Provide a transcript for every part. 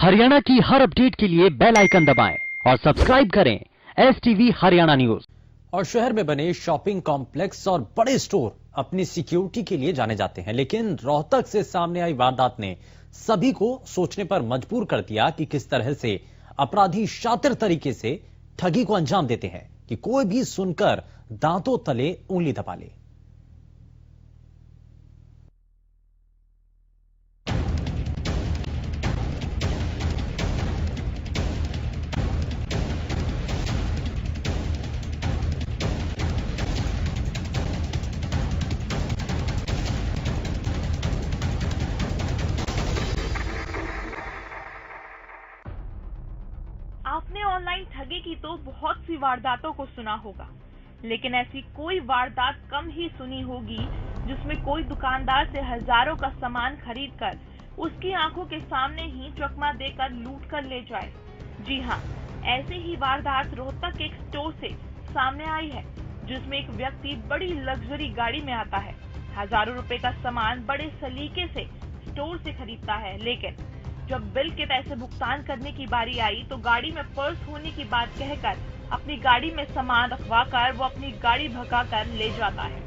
हरियाणा की हर अपडेट के लिए बेल आइकन दबाएं और सब्सक्राइब करें STV हरियाणा न्यूज। और शहर में बने शॉपिंग कॉम्प्लेक्स और बड़े स्टोर अपनी सिक्योरिटी के लिए जाने जाते हैं, लेकिन रोहतक से सामने आई वारदात ने सभी को सोचने पर मजबूर कर दिया कि किस तरह से अपराधी शातिर तरीके से ठगी को अंजाम देते हैं कि कोई भी सुनकर दांतों तले उंगली दबा ले। आपने ऑनलाइन ठगी की तो बहुत सी वारदातों को सुना होगा, लेकिन ऐसी कोई वारदात कम ही सुनी होगी जिसमें कोई दुकानदार से हजारों का सामान खरीदकर उसकी आंखों के सामने ही चकमा देकर लूट कर ले जाए। जी हाँ, ऐसे ही वारदात रोहतक के एक स्टोर से सामने आई है, जिसमें एक व्यक्ति बड़ी लग्जरी गाड़ी में आता है, हजारों रुपए का सामान बड़े सलीके से स्टोर से खरीदता है, लेकिन जब बिल के पैसे भुगतान करने की बारी आई तो गाड़ी में पर्स होने की बात कहकर अपनी गाड़ी में सामान रखवाकर वो अपनी गाड़ी भगाकर ले जाता है।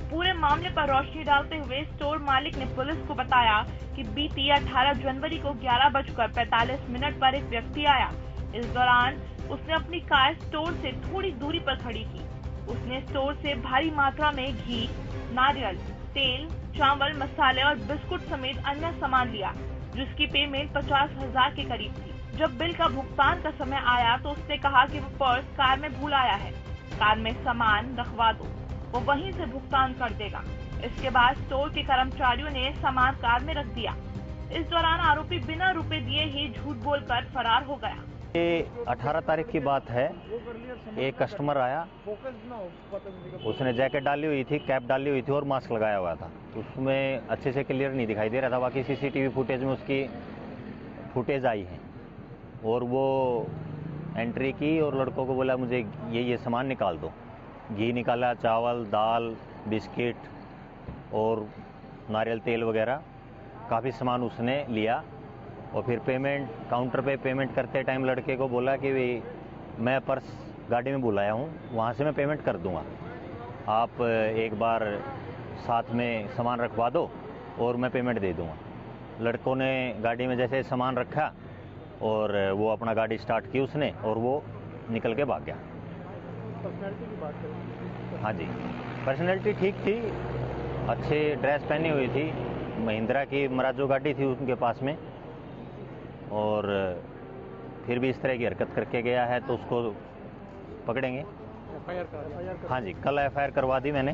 पूरे मामले पर रोशनी डालते हुए स्टोर मालिक ने पुलिस को बताया कि बीती 18 जनवरी को 11:45 पर एक व्यक्ति आया। इस दौरान उसने अपनी कार स्टोर से थोड़ी दूरी पर खड़ी की। उसने स्टोर से भारी मात्रा में घी, नारियल तेल, चावल, मसाले और बिस्कुट समेत अन्य सामान लिया, जिसकी पेमेंट 50,000 के करीब थी। जब बिल का भुगतान का समय आया तो उसने कहा कि वो पर्स कार में भूल आया है, कार में सामान रखवा दो, वो वहीं से भुगतान कर देगा। इसके बाद स्टोर के कर्मचारियों ने सामान कार में रख दिया। इस दौरान आरोपी बिना रुपए दिए ही झूठ बोलकर फरार हो गया। ये 18 तारीख की बात है। एक कस्टमर आया, उसने जैकेट डाली हुई थी, कैप डाली हुई थी और मास्क लगाया हुआ था। उसमें अच्छे से क्लियर नहीं दिखाई दे रहा था, बाकी CCTV फुटेज में उसकी फुटेज आई है। और वो एंट्री की और लड़कों को बोला मुझे ये सामान निकाल दो। घी निकाला, चावल, दाल, बिस्किट और नारियल तेल वगैरह काफ़ी सामान उसने लिया। और फिर पेमेंट काउंटर पे पेमेंट करते टाइम लड़के को बोला कि मैं पर्स गाड़ी में बुलाया हूँ, वहाँ से मैं पेमेंट कर दूँगा, आप एक बार साथ में सामान रखवा दो और मैं पेमेंट दे दूँगा। लड़कों ने गाड़ी में जैसे सामान रखा और वो अपना गाड़ी स्टार्ट की उसने और वो निकल के भाग गया। पर्सनैलिटी की बात करें? हाँ जी, पर्सनैलिटी ठीक थी, अच्छे ड्रेस पहनी हुई थी, महिंद्रा की मराजो गाड़ी थी उनके पास में। और फिर भी इस तरह की हरकत करके गया है तो उसको पकड़ेंगे। FIR हाँ जी, कल FIR करवा दी मैंने।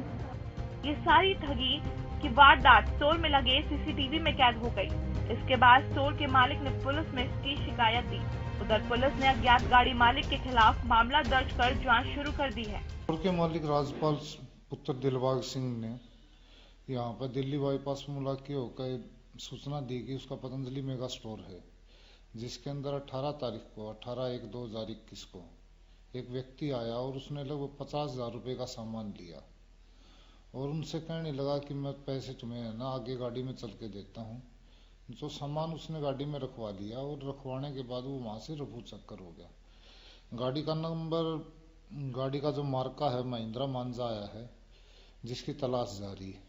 ये सारी ठगी की वारदात स्टोर में लगे CCTV में कैद हो गई। इसके बाद स्टोर के मालिक ने पुलिस में इसकी शिकायत दी। उधर पुलिस ने अज्ञात गाड़ी मालिक के खिलाफ मामला दर्ज कर जांच शुरू कर दी है। स्टोर के मालिक राजपाल पुत्र दिलबाग सिंह ने यहाँ पर दिल्ली बाईपास मुलाकी होकर सूचना दी कि उसका पतंजलि मेगा स्टोर है, जिसके अंदर 18 तारीख को 18/1/2021 को एक व्यक्ति आया और उसने लगभग 50,000 रुपये का सामान लिया और उनसे कहने लगा कि मैं पैसे तुम्हें ना आगे गाड़ी में चल के देता हूँ। जो सामान उसने गाड़ी में रखवा लिया और रखवाने के बाद वो वहां से रफू चक्कर हो गया। गाड़ी का नंबर, गाड़ी का जो मार्का है महिंद्रा मांजा आया है, जिसकी तलाश जारी है।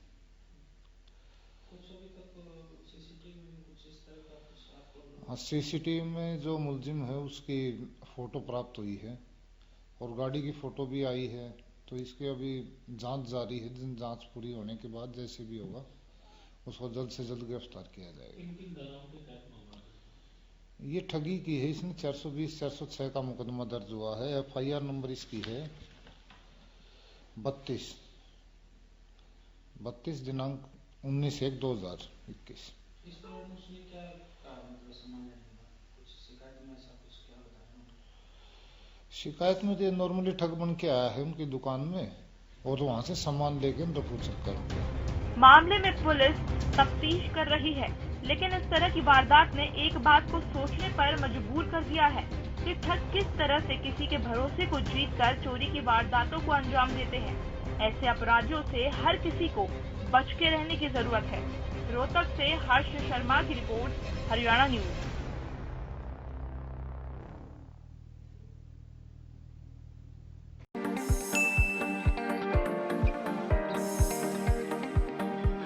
CCTV में जो मुलजिम है उसकी फोटो प्राप्त हुई है और गाड़ी की फोटो भी आई है, तो इसकी अभी जांच जारी है। जांच पूरी होने के बाद जैसे भी होगा उसको जल्द से जल्द गिरफ्तार किया जाएगा। ये ठगी की है, इसने 420-406 का मुकदमा दर्ज हुआ है। FIR नंबर इसकी है 32 दिनांक 19/1/2021। शिकायत में तो नॉर्मली ठग बन के आया है उनकी दुकान में और वहां से सामान लेके रफू चक्कर। मामले में पुलिस तफ्तीश कर रही है, लेकिन इस तरह की वारदात ने एक बात को सोचने पर मजबूर कर दिया है कि ठग किस तरह से किसी के भरोसे को जीतकर चोरी की वारदातों को अंजाम देते हैं। ऐसे अपराधियों से हर किसी को बच के रहने की जरूरत है। रोहतक से हर्ष शर्मा की रिपोर्ट, हरियाणा न्यूज।